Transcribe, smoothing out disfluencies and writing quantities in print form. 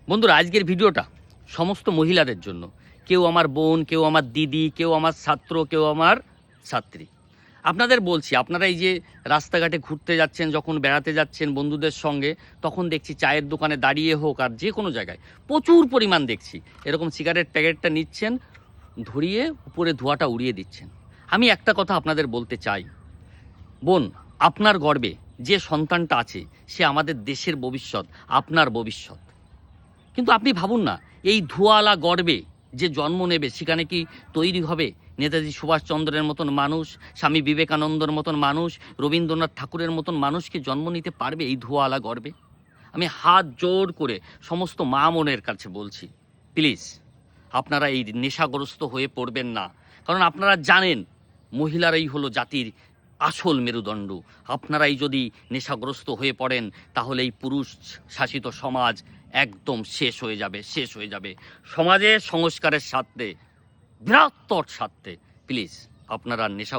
বন্ধুরা, আজকের ভিডিওটা সমস্ত মহিলাদের জন্য। কেউ আমার বোন, কেউ আমার দিদি, কেউ আমার ছাত্র, কেউ আমার ছাত্রী। আপনাদের বলছি, আপনারা এই যে রাস্তাঘাটে ঘুরতে যাচ্ছেন, যখন বেড়াতে যাচ্ছেন বন্ধুদের সঙ্গে, তখন দেখছি চায়ের দোকানে দাঁড়িয়ে হোক আর যে কোনো জায়গায় প্রচুর পরিমাণ দেখছি এরকম সিগারেট প্যাকেটটা নিচ্ছেন, ধরিয়ে উপরে ধোঁয়াটা উড়িয়ে দিচ্ছেন। আমি একটা কথা আপনাদের বলতে চাই, বোন, আপনার গর্বে যে সন্তানটা আছে সে আমাদের দেশের ভবিষ্যৎ, আপনার ভবিষ্যৎ। কিন্তু আপনি ভাবুন না, এই ধোঁয়ালা গর্বে যে জন্ম নেবে সেখানে কি তৈরি হবে নেতাজি সুভাষচন্দ্রের মতন মানুষ, স্বামী বিবেকানন্দর মতন মানুষ, রবীন্দ্রনাথ ঠাকুরের মতন মানুষকে জন্ম নিতে পারবে এই ধোঁয়ালা গর্বে? আমি হাত জোর করে সমস্ত মা মনের কাছে বলছি, প্লিজ আপনারা এই নেশাগ্রস্ত হয়ে পড়বেন না। কারণ আপনারা জানেন মহিলারাই হলো জাতির আসল মেরুদণ্ড। আপনারাই যদি নেশাগ্রস্ত হয়ে পড়েন তাহলে এই পুরুষ শাসিত সমাজ একদম শেষ হয়ে যাবে, শেষ হয়ে যাবে। সমাজের সংস্কারের স্বার্থে, বৃহত্তর স্বার্থে প্লিজ আপনারা নেশা